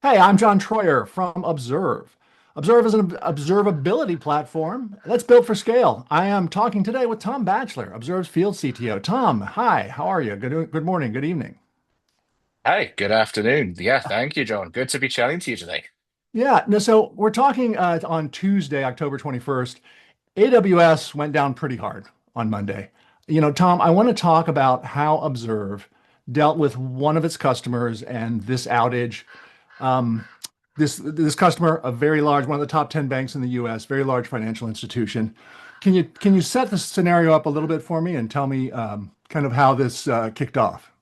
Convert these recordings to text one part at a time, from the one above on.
Hey, I'm John Troyer from Observe. Observe is an observability platform that's built for scale. I am talking today with Tom Batchelor, Observe's field CTO. Tom, hi, how are you? Good morning, good evening. Hi, good afternoon. Yeah, thank you, John. Good to be chatting to you today. Yeah, no, so we're talking on Tuesday, October 21st. AWS went down pretty hard on Monday. Tom, I want to talk about how Observe dealt with one of its customers and this outage. Um, this customer, a very large, one of the top 10 banks in the US, very large financial institution. Can you set the scenario up a little bit for me and tell me kind of how this kicked off?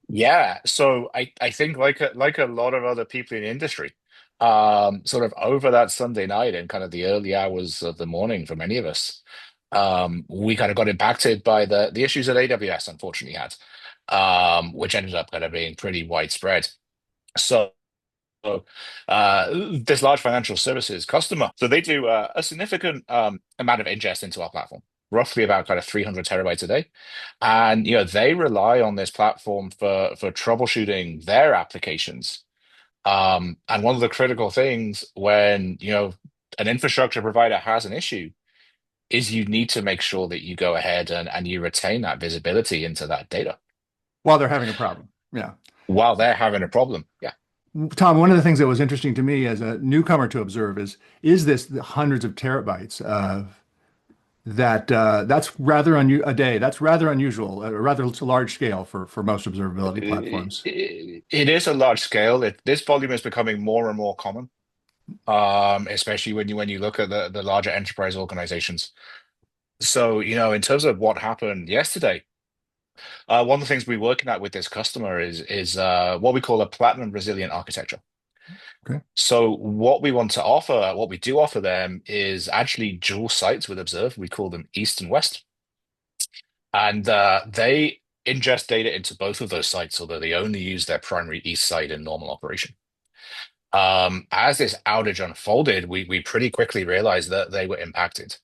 Yeah, so I think like a lot of other people in the industry, sort of over that Sunday night and kind of the early hours of the morning for many of us, we kind of got impacted by the issues that AWS unfortunately had, which ended up kind of being pretty widespread. So this large financial services customer. So they do a significant amount of ingest into our platform, roughly about kind of 300 terabytes a day. And they rely on this platform for troubleshooting their applications. And one of the critical things when an infrastructure provider has an issue is you need to make sure that you go ahead and you retain that visibility into that data While they're having a problem. Yeah. while they're having a problem. Yeah. Tom, one of the things that was interesting to me as a newcomer to Observe is this the hundreds of terabytes that's rather a day. That's rather unusual, rather large scale for most observability platforms. It is a large scale. This volume is becoming more and more common, especially when you look at the larger enterprise organizations. So, in terms of what happened yesterday, one of the things we're working at with this customer is what we call a platinum resilient architecture. Okay. So, what we want to offer, what we do offer them, is actually dual sites with Observe. We call them East and West, and they ingest data into both of those sites, although they only use their primary East site in normal operation. As this outage unfolded, we pretty quickly realized that they were impacted,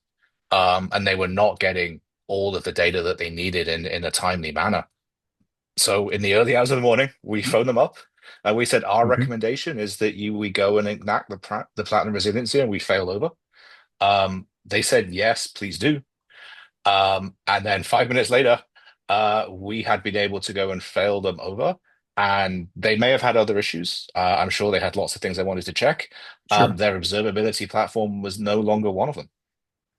and they were not getting all of the data that they needed in a timely manner. So in the early hours of the morning, we phoned them up and we said, our Okay. recommendation is that we go and enact the platinum resiliency and we fail over. They said, yes, please do. And then 5 minutes later, we had been able to go and fail them over. And they may have had other issues. I'm sure they had lots of things they wanted to check. Sure. Their observability platform was no longer one of them.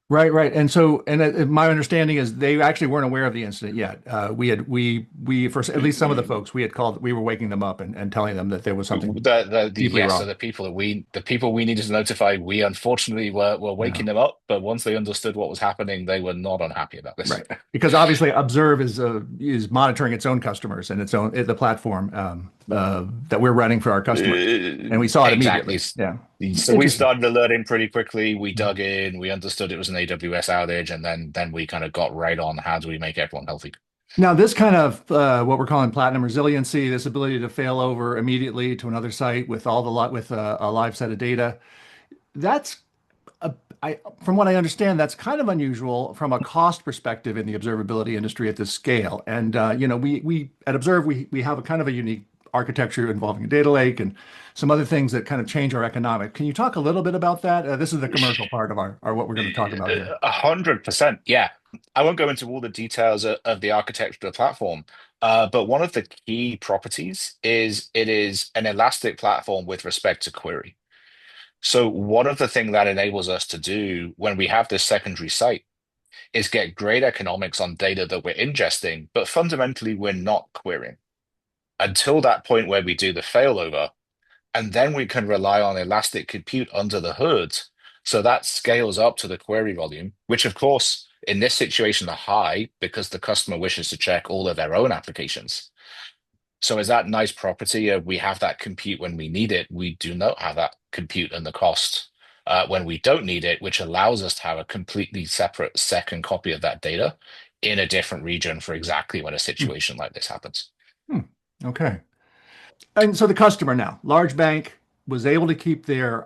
Right, right. And so, my understanding is they actually weren't aware of the incident yet. We, for at least some of the folks, we were waking them up and telling them that there was something deeply Yes, so wrong. the people we needed to notify, we unfortunately were Yeah. waking them up, but once they understood what was happening, they were not unhappy about this. Right. Because obviously Observe is monitoring its own customers and the platform that we're running for our customers. And we saw it Exactly. immediately. Yeah. So we Interesting. started alerting pretty quickly. We dug in, we understood it was an AWS outage, and then we kind of got right on how do we make everyone healthy. Now, this kind of what we're calling platinum resiliency, this ability to fail over immediately to another site with all the lot with a live set of data, that's from what I understand, that's kind of unusual from a cost perspective in the observability industry at this scale. And we at Observe we have a kind of a unique architecture involving a data lake and some other things that kind of change our economic. Can you talk a little bit about that? This is the commercial part of our what we're going to talk about here. 100%. Yeah. I won't go into all the details of the architecture of the platform, but one of the key properties is it is an elastic platform with respect to query. So one of the things that enables us to do when we have this secondary site is get great economics on data that we're ingesting, but fundamentally we're not querying until that point where we do the failover, and then we can rely on elastic compute under the hood. So that scales up to the query volume, which of course in this situation are high because the customer wishes to check all of their own applications. So is that nice property of we have that compute when we need it? We do not have that compute and the cost when we don't need it, which allows us to have a completely separate second copy of that data in a different region for exactly when a Hmm. situation like this happens. Hmm. Okay. And so the customer now, large bank. was able to keep their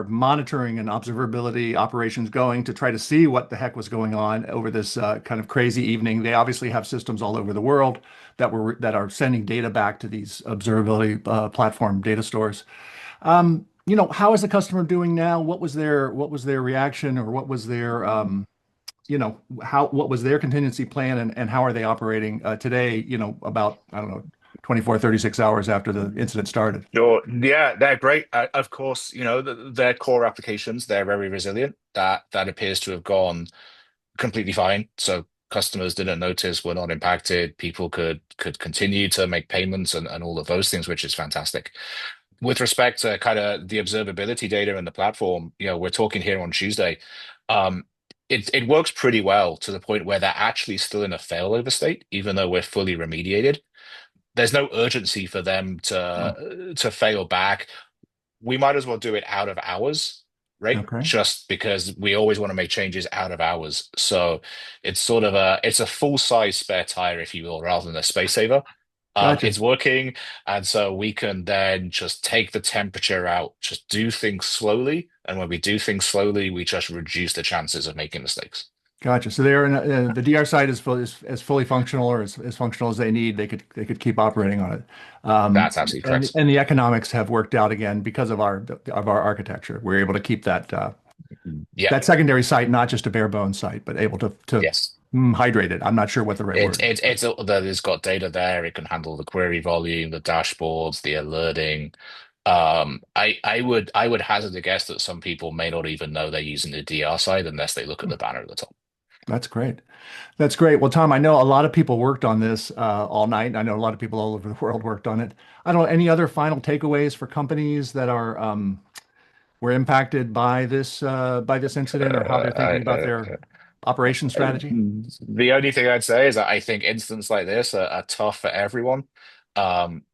monitoring and observability operations going to try to see what the heck was going on over this kind of crazy evening. They obviously have systems all over the world that are sending data back to these observability platform data stores. How is the customer doing now? What was their reaction, or what was their what was their contingency plan, and how are they operating today, about, I don't know, 24, 36 hours after the incident started? Sure. Yeah, they're great. Of course, their core applications, they're very resilient. That appears to have gone completely fine. So customers didn't notice, were not impacted. People could continue to make payments and all of those things, which is fantastic. With respect to kind of the observability data in the platform, we're talking here on Tuesday. Um, it works pretty well to the point where they're actually still in a failover state, even though we're fully remediated. There's no urgency for them Oh, to fail back. We might as well do it out of hours, right? okay. Just because we always want to make changes out of hours. So it's sort of it's a full size spare tire, if you will, rather than a space saver. Gotcha. It's working, and so we can then just take the temperature out, just do things slowly, and when we do things slowly, we just reduce the chances of making mistakes. Gotcha. So the DR site is as fully functional, or as functional as they need. They could keep operating on it. That's absolutely And correct. and the economics have worked out again because of our architecture. We're able to keep Yeah, that secondary site not just a bare bones site, but able to yes. hydrate it. I'm not sure what the right It's word is, it's but it's that it's got data there. It can handle the query volume, the dashboards, the alerting. I would hazard a guess that some people may not even know they're using the DR side unless they look at the banner at the top. that's great. That's great. Well, Tom, I know a lot of people worked on this all night. I know a lot of people all over the world worked on it. I don't know, any other final takeaways for companies that were impacted by this incident, or how they're thinking about their operation strategy? The only thing I'd say is that I think incidents like this are tough for everyone.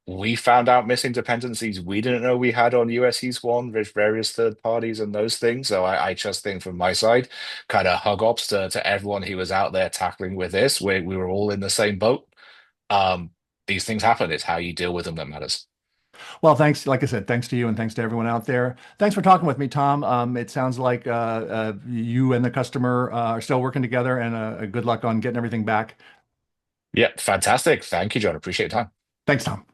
We found out missing dependencies we didn't know we had on US East 1 with various third parties and those things. So I just think from my side, kind of hug ops to everyone who was out there tackling with this. We were all in the same boat. Um, these things happen. It's how you deal with them that matters. Well, thanks. Like I said, thanks to you, and thanks to everyone out there. Thanks for talking with me, Tom. It sounds like you and the customer are still working together, and good luck on getting everything back. Yeah, fantastic. Thank you, John. Appreciate your time. Thanks, Tom.